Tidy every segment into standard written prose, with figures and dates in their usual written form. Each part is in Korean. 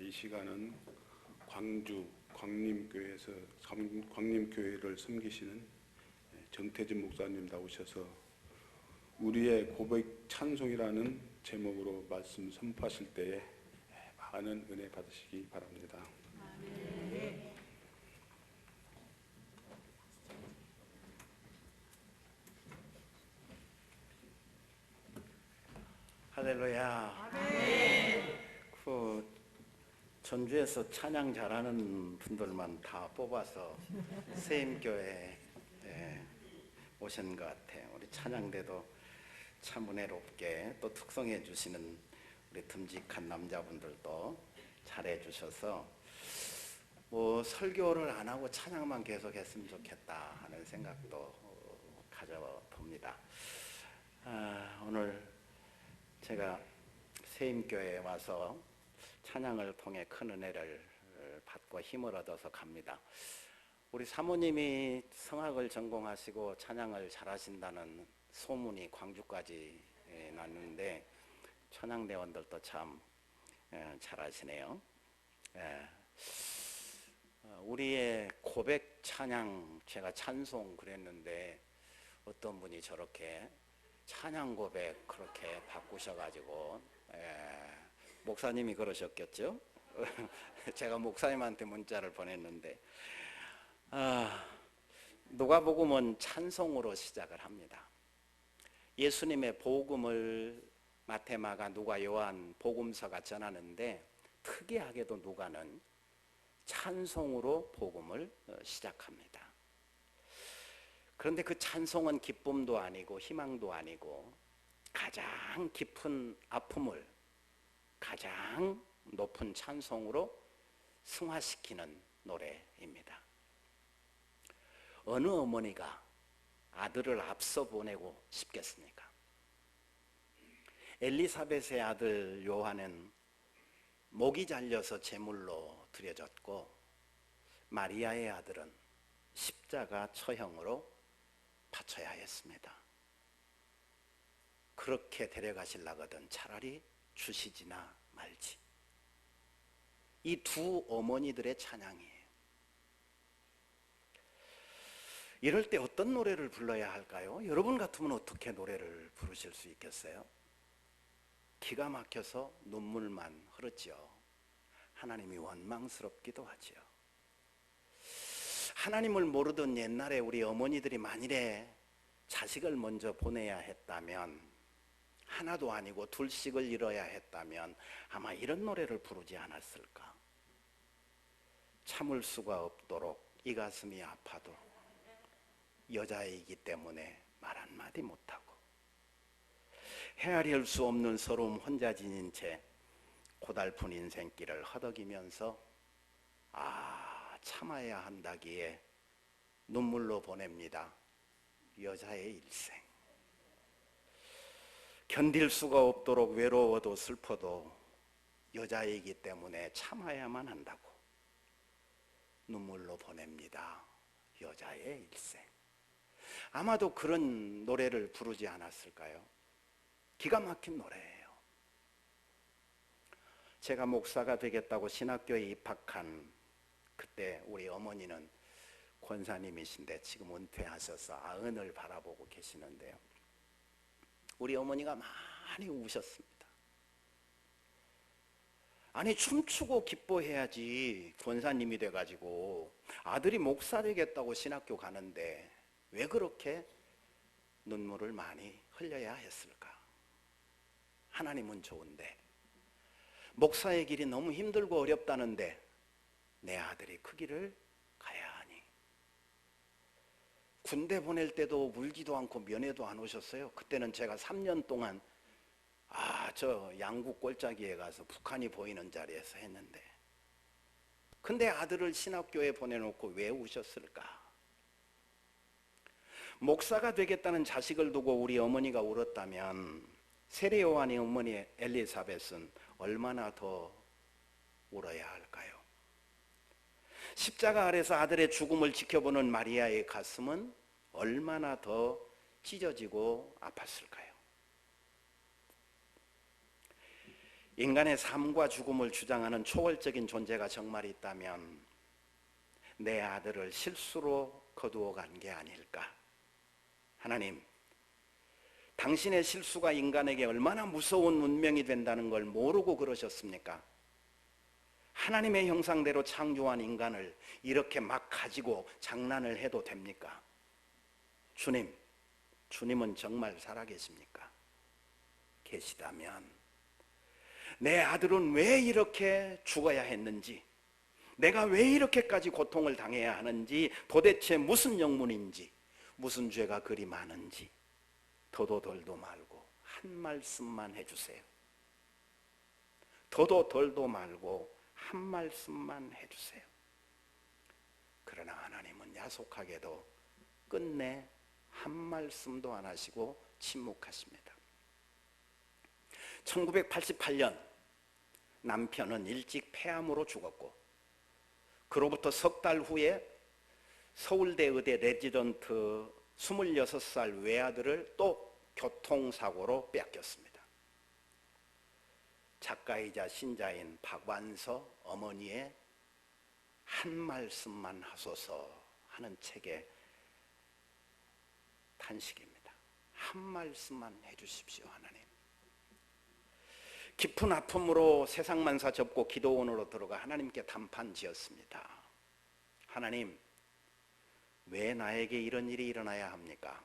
이 시간은 광주 광림교회에서 광림교회를 섬기시는 정태진 목사님 나오셔서 우리의 고백 찬송이라는 제목으로 말씀 선포하실 때에 많은 은혜 받으시기 바랍니다. 아멘. 할렐루야. 아멘. 전주에서 찬양 잘하는 분들만 다 뽑아서 세임교회에 오신 것 같아요. 우리 찬양대도 참 은혜롭게 또 특성해 주시는 우리 듬직한 남자분들도 잘해 주셔서 뭐 설교를 안 하고 찬양만 계속 했으면 좋겠다 하는 생각도 가져봅니다. 오늘 제가 세임교회에 와서 찬양을 통해 큰 은혜를 받고 힘을 얻어서 갑니다. 우리 사모님이 성악을 전공하시고 찬양을 잘하신다는 소문이 광주까지 났는데 천양대원들도 참 잘하시네요. 우리의 고백 찬양, 제가 찬송 그랬는데 어떤 분이 저렇게 찬양 고백 그렇게 바꾸셔가지고 목사님이 그러셨겠죠? 제가 목사님한테 문자를 보냈는데 누가복음은 찬송으로 시작을 합니다. 예수님의 복음을 마태, 마가, 누가, 요한 복음서가 전하는데 특이하게도 누가는 찬송으로 복음을 시작합니다. 그런데 그 찬송은 기쁨도 아니고 희망도 아니고 가장 깊은 아픔을 가장 높은 찬송으로 승화시키는 노래입니다. 어느 어머니가 아들을 앞서 보내고 싶겠습니까? 엘리사벳의 아들 요한은 목이 잘려서 제물로 드려졌고 마리아의 아들은 십자가 처형으로 바쳐야 했습니다. 그렇게 데려가시려거든 차라리 주시지나 말지. 이 두 어머니들의 찬양이에요. 이럴 때 어떤 노래를 불러야 할까요? 여러분 같으면 어떻게 노래를 부르실 수 있겠어요? 기가 막혀서 눈물만 흐르죠. 하나님이 원망스럽기도 하죠. 하나님을 모르던 옛날에 우리 어머니들이 만일에 자식을 먼저 보내야 했다면, 하나도 아니고 둘씩을 잃어야 했다면 아마 이런 노래를 부르지 않았을까? 참을 수가 없도록 이 가슴이 아파도 여자이기 때문에 말 한마디 못하고 헤아릴 수 없는 서러움 혼자 지닌 채 고달픈 인생길을 허덕이면서 참아야 한다기에 눈물로 보냅니다. 여자의 일생. 견딜 수가 없도록 외로워도 슬퍼도 여자이기 때문에 참아야만 한다고 눈물로 보냅니다. 여자의 일생. 아마도 그런 노래를 부르지 않았을까요? 기가 막힌 노래예요. 제가 목사가 되겠다고 신학교에 입학한 그때 우리 어머니는 권사님이신데 지금 은퇴하셔서 아흔을 바라보고 계시는데요. 우리 어머니가 많이 우셨습니다. 아니, 춤추고 기뻐해야지 권사님이 돼가지고 아들이 목사 되겠다고 신학교 가는데 왜 그렇게 눈물을 많이 흘려야 했을까? 하나님은 좋은데 목사의 길이 너무 힘들고 어렵다는데 내 아들이 그 길을 가야 하니. 군대 보낼 때도 울지도 않고 면회도 안 오셨어요. 그때는 제가 3년 동안 저 양구 꼴짜기에 가서 북한이 보이는 자리에서 했는데, 근데 아들을 신학교에 보내놓고 왜 우셨을까? 목사가 되겠다는 자식을 두고 우리 어머니가 울었다면 세례 요한의 어머니 엘리사벳은 얼마나 더 울어야 할까요? 십자가 아래서 아들의 죽음을 지켜보는 마리아의 가슴은 얼마나 더 찢어지고 아팠을까요? 인간의 삶과 죽음을 주장하는 초월적인 존재가 정말 있다면 내 아들을 실수로 거두어 간 게 아닐까? 하나님, 당신의 실수가 인간에게 얼마나 무서운 운명이 된다는 걸 모르고 그러셨습니까? 하나님의 형상대로 창조한 인간을 이렇게 막 가지고 장난을 해도 됩니까? 주님, 주님은 정말 살아계십니까? 계시다면 내 아들은 왜 이렇게 죽어야 했는지, 내가 왜 이렇게까지 고통을 당해야 하는지, 도대체 무슨 영문인지, 무슨 죄가 그리 많은지 더도 덜도 말고 한 말씀만 해주세요. 더도 덜도 말고 한 말씀만 해주세요. 그러나 하나님은 야속하게도 끝내 한 말씀도 안 하시고 침묵하십니다. 1988년 남편은 일찍 폐암으로 죽었고, 그로부터 석 달 후에 서울대 의대 레지던트 26살 외아들을 또 교통사고로 뺏겼습니다. 작가이자 신자인 박완서 어머니의 한 말씀만 하소서 하는 책의 탄식입니다. 한 말씀만 해주십시오, 하나님. 깊은 아픔으로 세상만사 접고 기도원으로 들어가 하나님께 단판 지었습니다. 하나님, 왜 나에게 이런 일이 일어나야 합니까?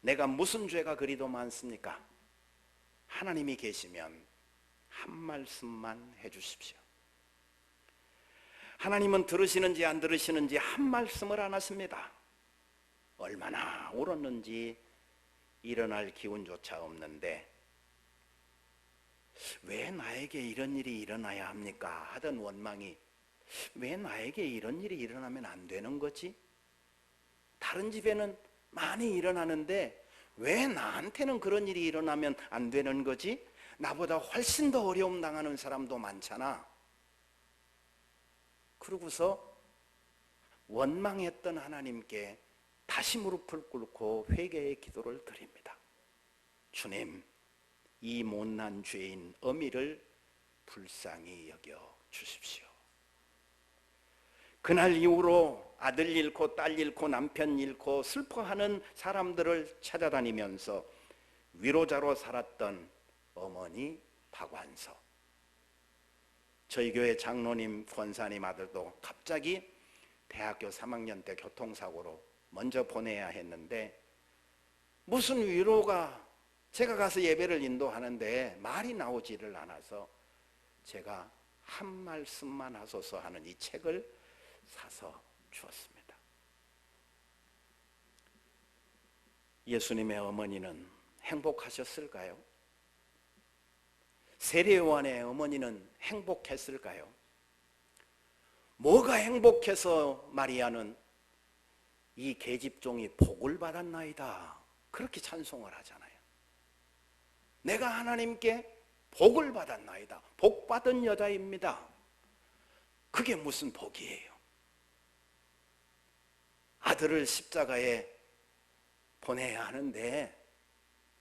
내가 무슨 죄가 그리도 많습니까? 하나님이 계시면 한 말씀만 해주십시오. 하나님은 들으시는지 안 들으시는지 한 말씀을 안 하십니다. 얼마나 울었는지 일어날 기운조차 없는데 왜 나에게 이런 일이 일어나야 합니까? 하던 원망이 왜 나에게 이런 일이 일어나면 안 되는 거지? 다른 집에는 많이 일어나는데 왜 나한테는 그런 일이 일어나면 안 되는 거지? 나보다 훨씬 더 어려움 당하는 사람도 많잖아. 그러고서 원망했던 하나님께 다시 무릎을 꿇고 회개의 기도를 드립니다. 주님, 이 못난 죄인 어미를 불쌍히 여겨 주십시오. 그날 이후로 아들 잃고 딸 잃고 남편 잃고 슬퍼하는 사람들을 찾아다니면서 위로자로 살았던 어머니 박완서, 저희 교회 장로님 권사님 아들도 갑자기 대학교 3학년 때 교통사고로 먼저 보내야 했는데 무슨 위로가, 제가 가서 예배를 인도하는데 말이 나오지를 않아서 제가 한 말씀만 하소서 하는 이 책을 사서 주었습니다. 예수님의 어머니는 행복하셨을까요? 세례요한의 어머니는 행복했을까요? 뭐가 행복해서 마리아는 이 계집종이 복을 받았나이다 그렇게 찬송을 하잖아요. 내가 하나님께 복을 받았나이다. 복 받은 여자입니다. 그게 무슨 복이에요? 아들을 십자가에 보내야 하는데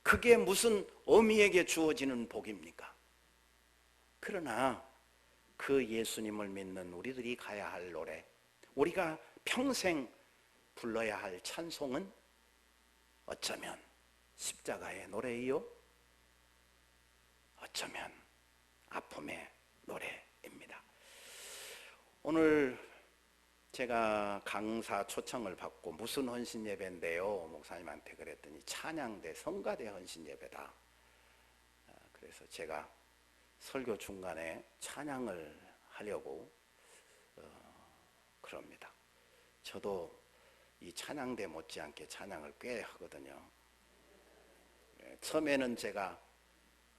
그게 무슨 어미에게 주어지는 복입니까? 그러나 그 예수님을 믿는 우리들이 가야 할 노래, 우리가 평생 불러야 할 찬송은 어쩌면 십자가의 노래이요, 어쩌면 아픔의 노래입니다. 오늘 제가 강사 초청을 받고 무슨 헌신 예배인데요? 목사님한테 그랬더니 찬양대 성가대 헌신 예배다. 그래서 제가 설교 중간에 찬양을 하려고 그럽니다. 저도 이 찬양대 못지않게 찬양을 꽤 하거든요. 처음에는 제가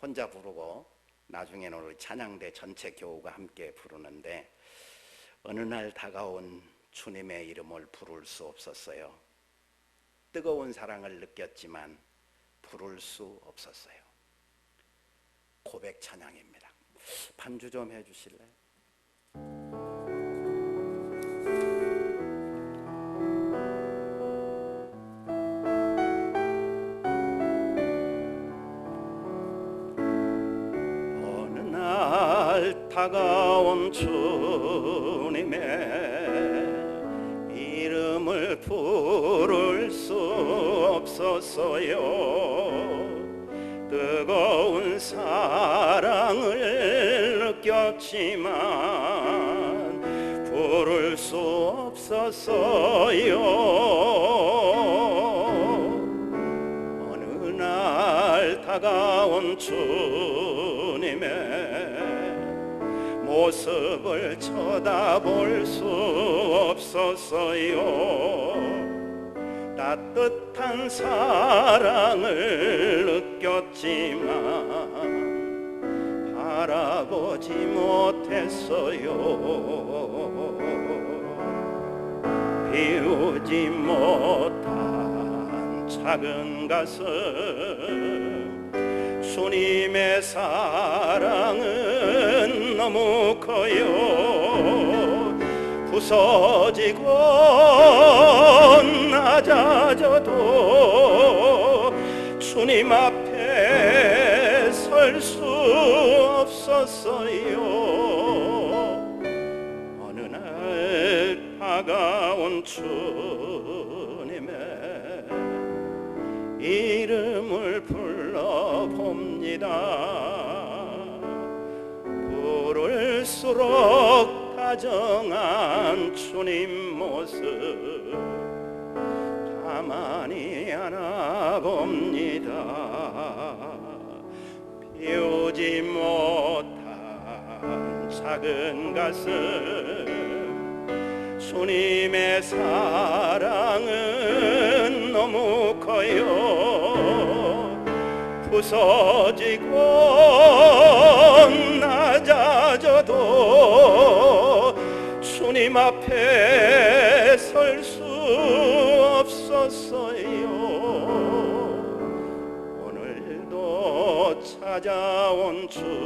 혼자 부르고 나중에는 우리 찬양대 전체 교우가 함께 부르는데 어느 날 다가온 주님의 이름을 부를 수 없었어요. 뜨거운 사랑을 느꼈지만 부를 수 없었어요. 고백 찬양입니다. 반주 좀 해주실래요? 어느 날 다가온 주님의 이름을 부를 수 없었어요. 뜨거운 사랑을 느꼈지만 부를 수 없었어요. 어느 날 다가온 주님의 모습을 쳐다볼 수 없었어요. 따뜻한 사랑을 느꼈지만 바라보지 못했어요. 비우지 못한 작은 가슴, 주님의 사랑은 너무 커요. 부서지고 낮아져도 주님 앞에 설 수 없었어요. 어느 날 다가온 주님의 이름을 불러봅니다. 부를수록 다정한 주님 모습 가만히 안아봅니다. 비우지 못한 작은 가슴, 주님의 사랑은 너무 커요. 부서지고 낮아져도 주님 앞에 설 수 없었어요. 오늘도 찾아온 주님의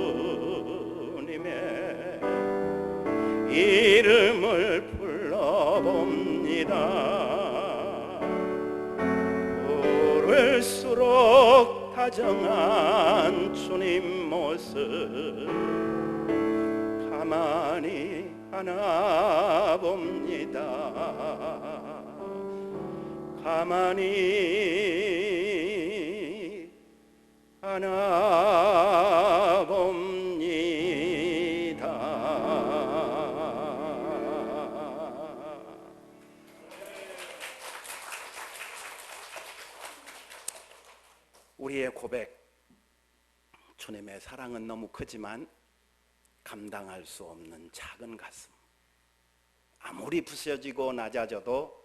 이름을 불러봅니다. 부를수록 다정한 주님 모습 가만히 안아봅니다. 가만히 안아봅니다. 우리의 고백, 주님의 사랑은 너무 크지만 감당할 수 없는 작은 가슴, 아무리 부서지고 낮아져도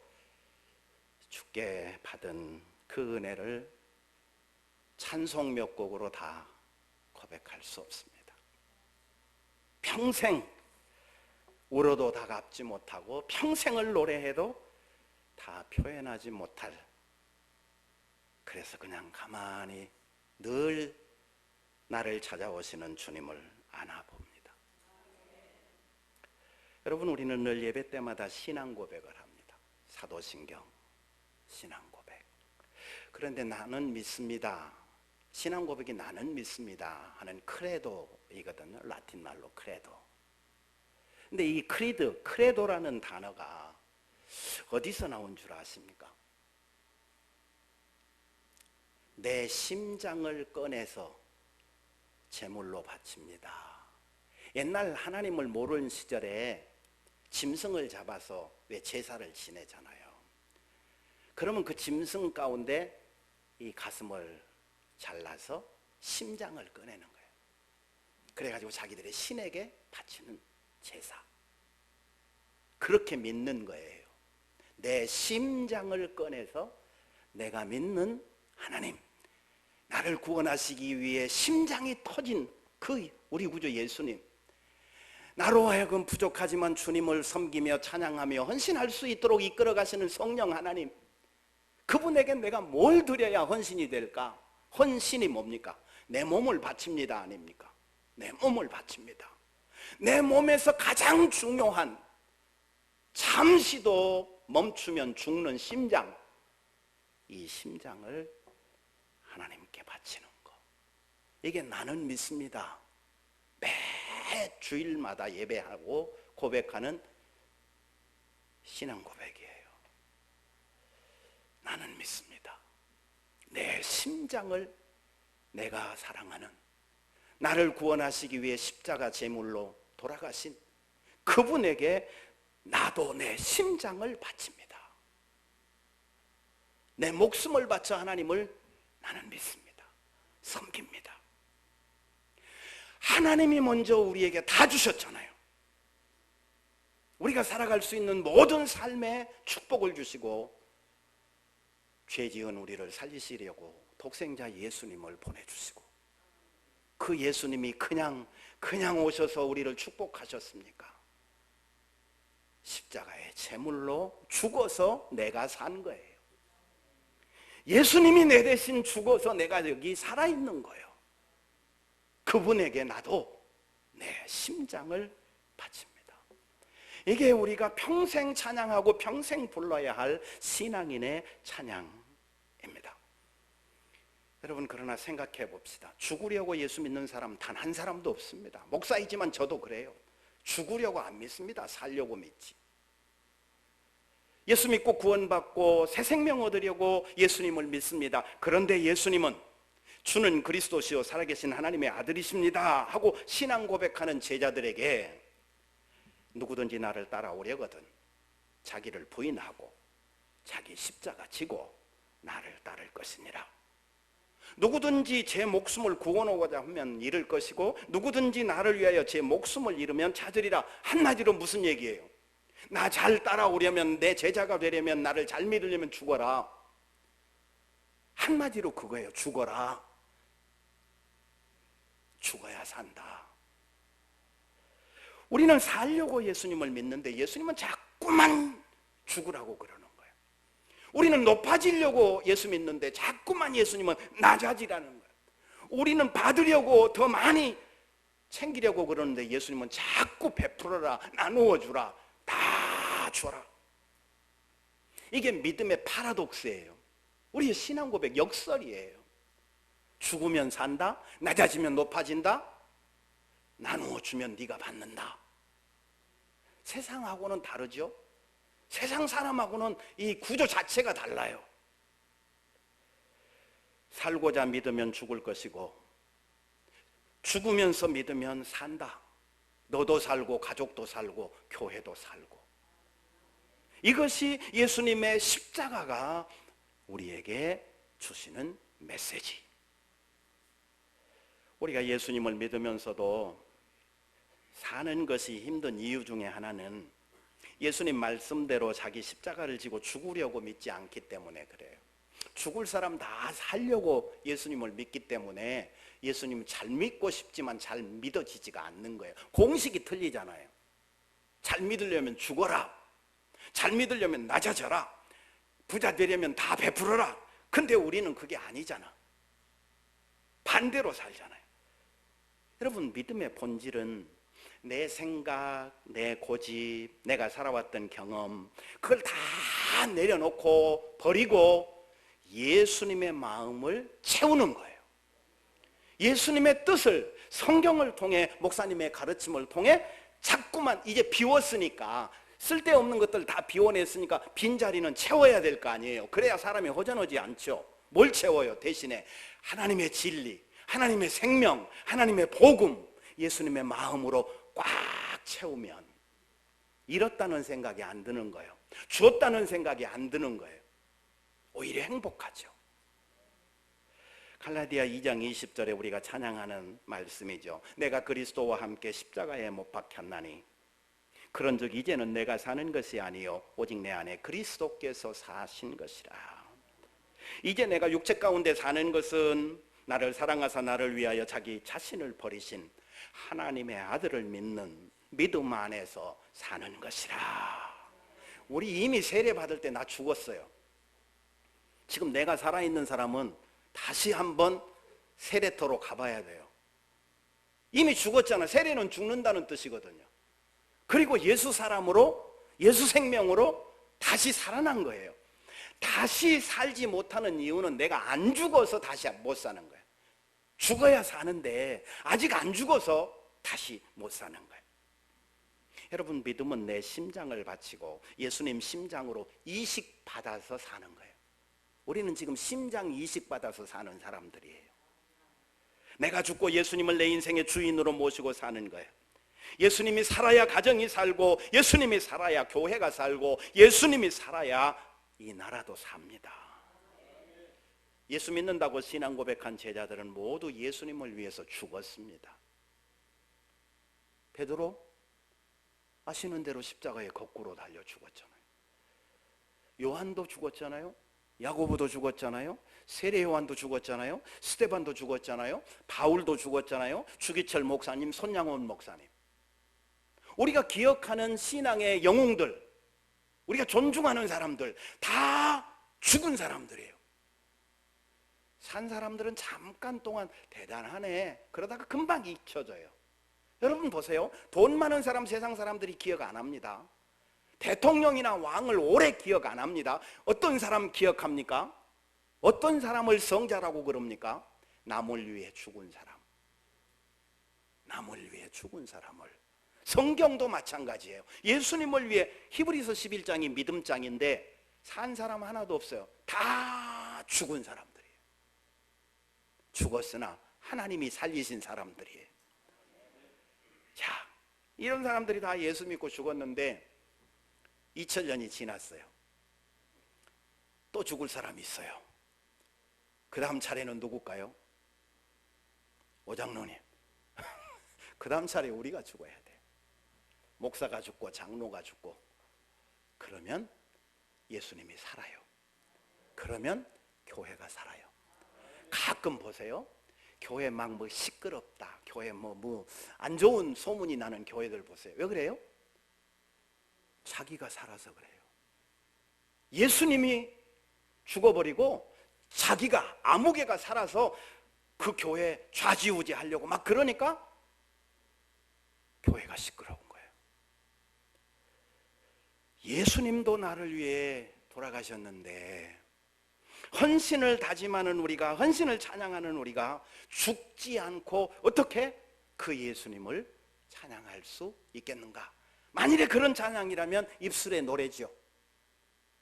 주께 받은 그 은혜를 찬송 몇 곡으로 다 고백할 수 없습니다. 평생 울어도 다 갚지 못하고 평생을 노래해도 다 표현하지 못할, 그래서 그냥 가만히 늘 나를 찾아오시는 주님을 안아봅니다. 여러분, 우리는 늘 예배 때마다 신앙 고백을 합니다. 사도신경 신앙 고백. 그런데 나는 믿습니다, 신앙 고백이 나는 믿습니다 하는 크레도이거든요. 라틴 말로 크레도. 근데 이 크레도라는 단어가 어디서 나온 줄 아십니까? 내 심장을 꺼내서 제물로 바칩니다. 옛날 하나님을 모르는 시절에 짐승을 잡아서 왜 제사를 지내잖아요. 그러면 그 짐승 가운데 이 가슴을 잘라서 심장을 꺼내는 거예요. 그래가지고 자기들의 신에게 바치는 제사. 그렇게 믿는 거예요. 내 심장을 꺼내서 내가 믿는 하나님, 나를 구원하시기 위해 심장이 터진 그 우리 구주 예수님, 나로 하여금 부족하지만 주님을 섬기며 찬양하며 헌신할 수 있도록 이끌어 가시는 성령 하나님, 그분에게 내가 뭘 드려야 헌신이 될까? 헌신이 뭡니까? 내 몸을 바칩니다, 아닙니까? 내 몸을 바칩니다. 내 몸에서 가장 중요한, 잠시도 멈추면 죽는 심장, 이 심장을 하나님께 바치는 거, 이게 나는 믿습니다, 매 주일마다 예배하고 고백하는 신앙 고백이에요. 나는 믿습니다. 내 심장을 내가 사랑하는, 나를 구원하시기 위해 십자가 제물로 돌아가신 그분에게 나도 내 심장을 바칩니다. 내 목숨을 바쳐 하나님을 나는 믿습니다. 섬깁니다. 하나님이 먼저 우리에게 다 주셨잖아요. 우리가 살아갈 수 있는 모든 삶에 축복을 주시고 죄 지은 우리를 살리시려고 독생자 예수님을 보내주시고, 그 예수님이 그냥 오셔서 우리를 축복하셨습니까? 십자가의 제물로 죽어서 내가 산 거예요. 예수님이 내 대신 죽어서 내가 여기 살아있는 거예요. 그분에게 나도 내 심장을 바칩니다. 이게 우리가 평생 찬양하고 평생 불러야 할 신앙인의 찬양입니다. 여러분, 그러나 생각해 봅시다. 죽으려고 예수 믿는 사람 단 한 사람도 없습니다. 목사이지만 저도 그래요. 죽으려고 안 믿습니다. 살려고 믿지. 예수 믿고 구원받고 새 생명 얻으려고 예수님을 믿습니다. 그런데 예수님은 주는 그리스도시요 살아계신 하나님의 아들이십니다 하고 신앙 고백하는 제자들에게 누구든지 나를 따라오려거든 자기를 부인하고 자기 십자가 지고 나를 따를 것이니라. 누구든지 제 목숨을 구원하고자 하면 잃을 것이고 누구든지 나를 위하여 제 목숨을 잃으면 찾으리라. 한마디로 무슨 얘기예요? 나 잘 따라오려면, 내 제자가 되려면, 나를 잘 믿으려면 죽어라. 한마디로 그거예요. 죽어라. 죽어야 산다. 우리는 살려고 예수님을 믿는데 예수님은 자꾸만 죽으라고 그러는 거예요. 우리는 높아지려고 예수 믿는데 자꾸만 예수님은 낮아지라는 거예요. 우리는 받으려고 더 많이 챙기려고 그러는데 예수님은 자꾸 베풀어라, 나누어 주라, 다 줘라. 이게 믿음의 파라독스예요. 우리의 신앙 고백 역설이에요. 죽으면 산다, 낮아지면 높아진다, 나누어 주면 네가 받는다. 세상하고는 다르죠. 세상 사람하고는 이 구조 자체가 달라요. 살고자 믿으면 죽을 것이고 죽으면서 믿으면 산다. 너도 살고 가족도 살고 교회도 살고. 이것이 예수님의 십자가가 우리에게 주시는 메시지. 우리가 예수님을 믿으면서도 사는 것이 힘든 이유 중에 하나는 예수님 말씀대로 자기 십자가를 지고 죽으려고 믿지 않기 때문에 그래요. 죽을 사람 다 살려고 예수님을 믿기 때문에 예수님 잘 믿고 싶지만 잘 믿어지지가 않는 거예요. 공식이 틀리잖아요. 잘 믿으려면 죽어라, 잘 믿으려면 낮아져라, 부자 되려면 다 베풀어라. 근데 우리는 그게 아니잖아. 반대로 살잖아요. 여러분, 믿음의 본질은 내 생각, 내 고집, 내가 살아왔던 경험, 그걸 다 내려놓고 버리고 예수님의 마음을 채우는 거예요. 예수님의 뜻을 성경을 통해, 목사님의 가르침을 통해 자꾸만, 이제 비웠으니까, 쓸데없는 것들 다 비워냈으니까 빈자리는 채워야 될 거 아니에요. 그래야 사람이 허전하지 않죠. 뭘 채워요? 대신에 하나님의 진리, 하나님의 생명, 하나님의 복음, 예수님의 마음으로 꽉 채우면 잃었다는 생각이 안 드는 거예요. 주었다는 생각이 안 드는 거예요. 오히려 행복하죠. 갈라디아 2장 20절에 우리가 찬양하는 말씀이죠. 내가 그리스도와 함께 십자가에 못 박혔나니 그런즉 이제는 내가 사는 것이 아니요 오직 내 안에 그리스도께서 사신 것이라. 이제 내가 육체 가운데 사는 것은 나를 사랑하사 나를 위하여 자기 자신을 버리신 하나님의 아들을 믿는 믿음 안에서 사는 것이라. 우리 이미 세례 받을 때 나 죽었어요. 지금 내가 살아있는 사람은 다시 한번 세례터로 가봐야 돼요. 이미 죽었잖아. 세례는 죽는다는 뜻이거든요. 그리고 예수 사람으로, 예수 생명으로 다시 살아난 거예요. 다시 살지 못하는 이유는 내가 안 죽어서 다시 못 사는 거예요. 죽어야 사는데 아직 안 죽어서 다시 못 사는 거예요. 여러분, 믿음은 내 심장을 바치고 예수님 심장으로 이식 받아서 사는 거예요. 우리는 지금 심장 이식 받아서 사는 사람들이에요. 내가 죽고 예수님을 내 인생의 주인으로 모시고 사는 거예요. 예수님이 살아야 가정이 살고, 예수님이 살아야 교회가 살고, 예수님이 살아야 이 나라도 삽니다. 예수 믿는다고 신앙 고백한 제자들은 모두 예수님을 위해서 죽었습니다. 베드로 아시는 대로 십자가에 거꾸로 달려 죽었잖아요. 요한도 죽었잖아요. 야고보도 죽었잖아요. 세례 요한도 죽었잖아요. 스데반도 죽었잖아요. 바울도 죽었잖아요. 주기철 목사님, 손양원 목사님. 우리가 기억하는 신앙의 영웅들, 우리가 존중하는 사람들 다 죽은 사람들이에요. 산 사람들은 잠깐 동안 대단하네 그러다가 금방 잊혀져요. 여러분 보세요. 돈 많은 사람, 세상 사람들이 기억 안 합니다. 대통령이나 왕을 오래 기억 안 합니다. 어떤 사람 기억합니까? 어떤 사람을 성자라고 그럽니까? 남을 위해 죽은 사람. 남을 위해 죽은 사람을. 성경도 마찬가지예요. 예수님을 위해, 히브리서 11장이 믿음장인데 산 사람 하나도 없어요. 다 죽은 사람들이에요. 죽었으나 하나님이 살리신 사람들이에요. 자, 이런 사람들이 다 예수 믿고 죽었는데 2000년이 지났어요. 또 죽을 사람이 있어요. 그 다음 차례는 누굴까요? 오장로님. 그 다음 차례 우리가 죽어야 돼요. 목사가 죽고 장로가 죽고. 그러면 예수님이 살아요. 그러면 교회가 살아요. 가끔 보세요. 교회 막 뭐 시끄럽다, 교회 뭐 안 좋은 소문이 나는 교회들 보세요. 왜 그래요? 자기가 살아서 그래요. 예수님이 죽어버리고 자기가, 아무개가 살아서 그 교회 좌지우지 하려고 막 그러니까 교회가 시끄러운 거예요. 예수님도 나를 위해 돌아가셨는데 헌신을 다짐하는 우리가, 헌신을 찬양하는 우리가 죽지 않고 어떻게 그 예수님을 찬양할 수 있겠는가? 만일에 그런 찬양이라면 입술의 노래죠.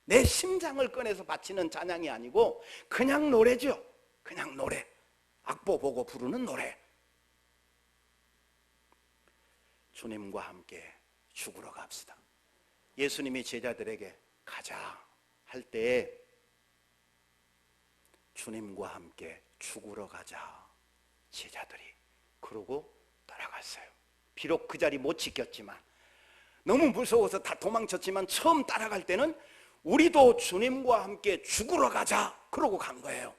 내 심장을 꺼내서 바치는 찬양이 아니고 그냥 노래죠. 그냥 노래. 악보 보고 부르는 노래. 주님과 함께 죽으러 갑시다. 예수님이 제자들에게 가자 할 때 주님과 함께 죽으러 가자. 제자들이 그러고 따라갔어요. 비록 그 자리 못 지켰지만, 너무 무서워서 다 도망쳤지만 처음 따라갈 때는 우리도 주님과 함께 죽으러 가자 그러고 간 거예요.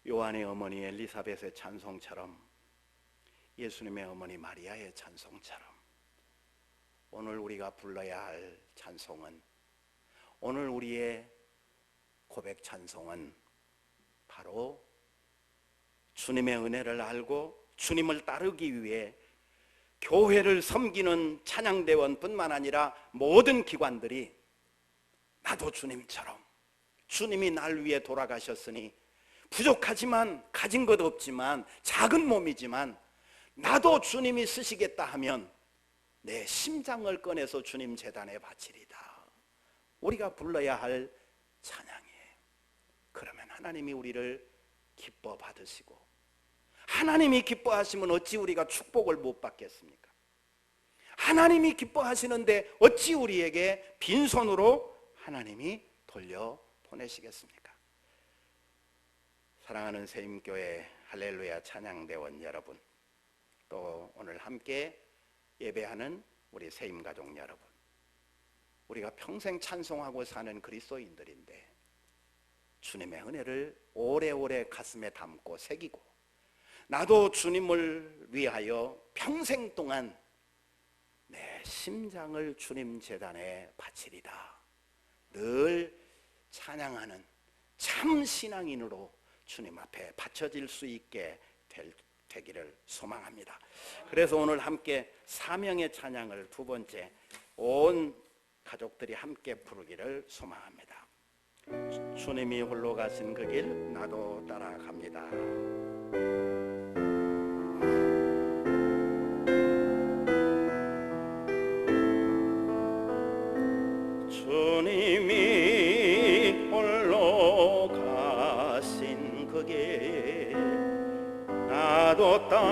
요한의 어머니 엘리사벳의 찬송처럼, 예수님의 어머니 마리아의 찬송처럼 오늘 우리가 불러야 할 찬송은, 오늘 우리의 고백 찬송은 바로 주님의 은혜를 알고 주님을 따르기 위해 교회를 섬기는 찬양대원뿐만 아니라 모든 기관들이 나도 주님처럼 주님이 날 위해 돌아가셨으니 부족하지만 가진 것 없지만 작은 몸이지만 나도 주님이 쓰시겠다 하면 내 심장을 꺼내서 주님 제단에 바치리다. 우리가 불러야 할 찬양이에요. 그러면 하나님이 우리를 기뻐 받으시고, 하나님이 기뻐하시면 어찌 우리가 축복을 못 받겠습니까? 하나님이 기뻐하시는데 어찌 우리에게 빈손으로 하나님이 돌려보내시겠습니까? 사랑하는 세임교회 할렐루야 찬양대원 여러분, 또 오늘 함께 예배하는 우리 세임가족 여러분, 우리가 평생 찬송하고 사는 그리스도인들인데 주님의 은혜를 오래오래 가슴에 담고 새기고, 나도 주님을 위하여 평생 동안 내 심장을 주님 제단에 바치리다, 늘 찬양하는 참 신앙인으로 주님 앞에 바쳐질 수 있게 되기를 소망합니다. 그래서 오늘 함께 사명의 찬양을 두 번째 온 가족들이 함께 부르기를 소망합니다. 주님이 홀로 가신 그 길 나도 따라갑니다. 주님이 홀로 가신 그 길 나도 따라가오.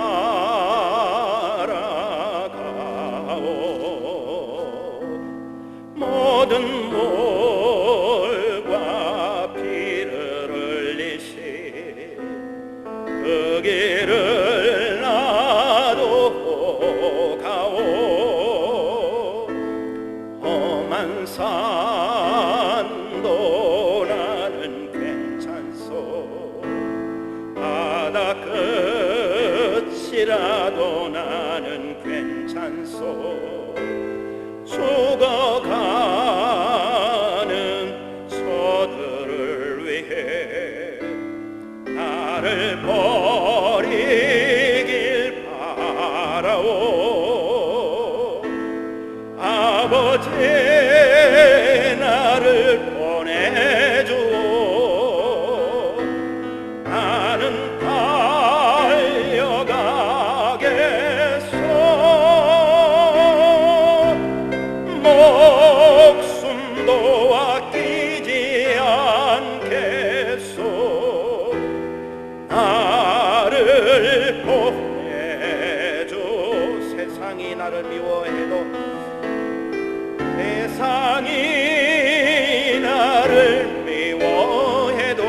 모든 몰과 피를 흘리시 그 길을 나도 가오. 험한 산도 나는 괜찮소. 바다 끝이라도 나는 괜찮소. 죽어가는 저들을 위해 나를 버리길 바라오. 아버지 나를 보내주오. 나는 달려가겠소. 목숨도 아끼지 않겠소. 나를 보내줘. 세상이 나를 미워해도, 세상이 나를 미워해도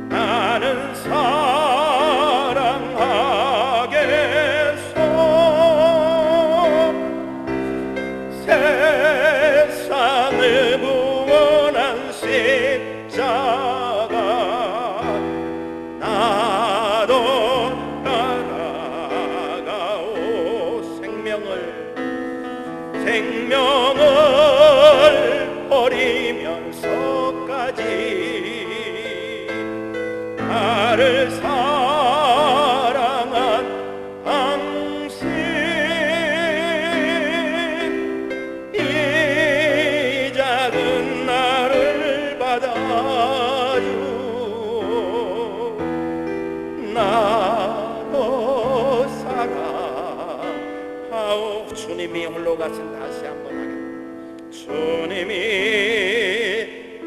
나는 사랑하겠소. 세상을 구원한 십자가 나도 따라가오. 생명을 버리면서까지 나를 사랑한 당신, 이 작은 나를 받아주오. 나도 사랑하오. 주님이 홀로 가신, 다시 한번 하게, 주님이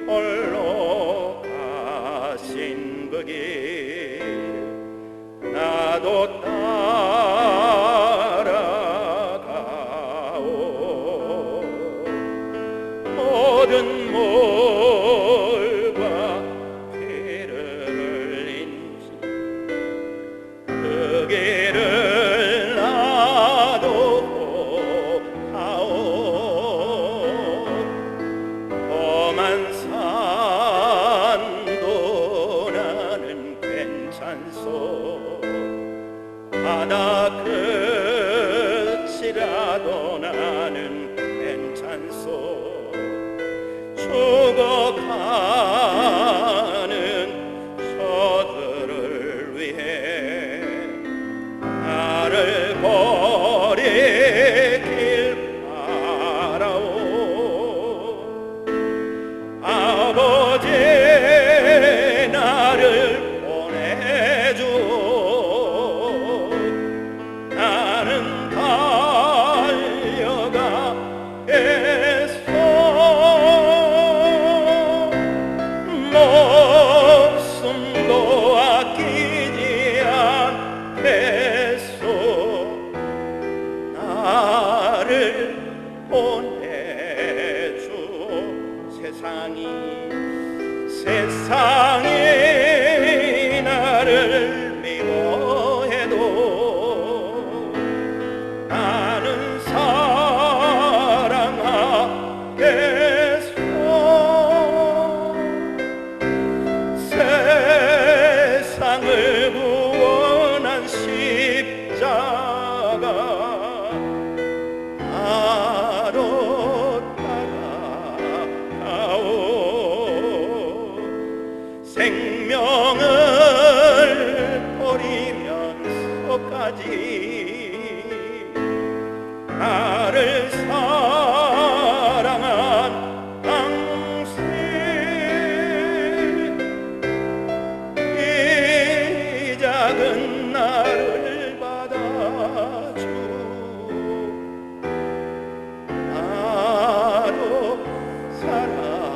홀로 가신 그 길 나도 따라가오. 모든 몰과 피를 흘린 그 길을 나도 가오. 험한 산도 나는 괜찮소. 바다 끝이라도 나는 괜찮소. 죽어가는 저들을 위해 나를 버리길 바라오. 생명을 버리면서까지 나를 사랑한 당신, 이 작은 나를 받아주, 나도 사랑하오.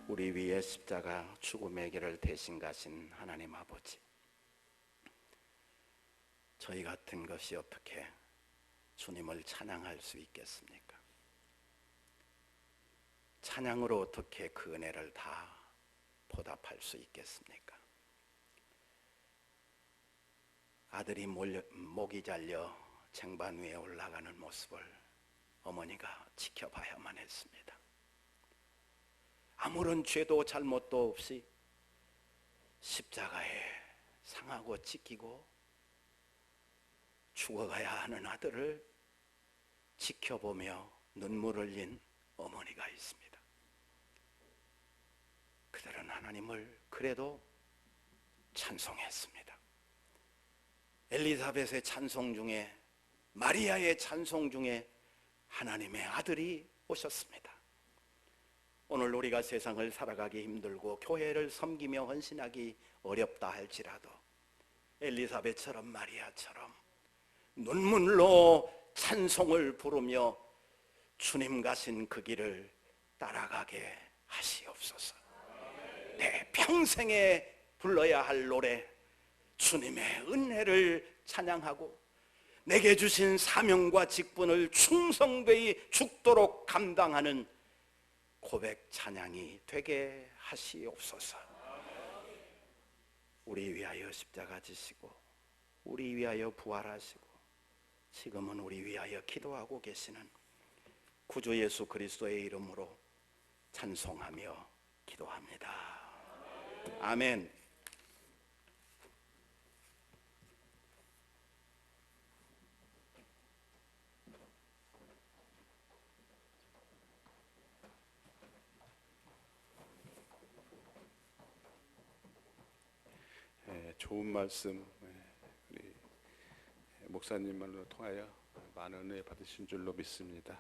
우리 위에 십자가 죽음의 길을 대신 가신 하나님 아버지, 저희 같은 것이 어떻게 주님을 찬양할 수 있겠습니까? 찬양으로 어떻게 그 은혜를 다 보답할 수 있겠습니까? 아들이 목이 잘려 쟁반 위에 올라가는 모습을 어머니가 지켜봐야만 했습니다. 아무런 죄도 잘못도 없이 십자가에 상하고 찢기고 죽어가야 하는 아들을 지켜보며 눈물을 흘린 어머니가 있습니다. 그들은 하나님을 그래도 찬송했습니다. 엘리사벳의 찬송 중에, 마리아의 찬송 중에 하나님의 아들이 오셨습니다. 오늘 우리가 세상을 살아가기 힘들고 교회를 섬기며 헌신하기 어렵다 할지라도 엘리사벳처럼 마리아처럼 눈물로 찬송을 부르며 주님 가신 그 길을 따라가게 하시옵소서. 내 평생에 불러야 할 노래, 주님의 은혜를 찬양하고 내게 주신 사명과 직분을 충성되이 죽도록 감당하는 고백 찬양이 되게 하시옵소서. 우리 위하여 십자가 지시고 우리 위하여 부활하시고 지금은 우리 위하여 기도하고 계시는 구주 예수 그리스도의 이름으로 찬송하며 기도합니다. 아멘. 좋은 말씀 우리 목사님 말로 통하여 많은 은혜 받으신 줄로 믿습니다.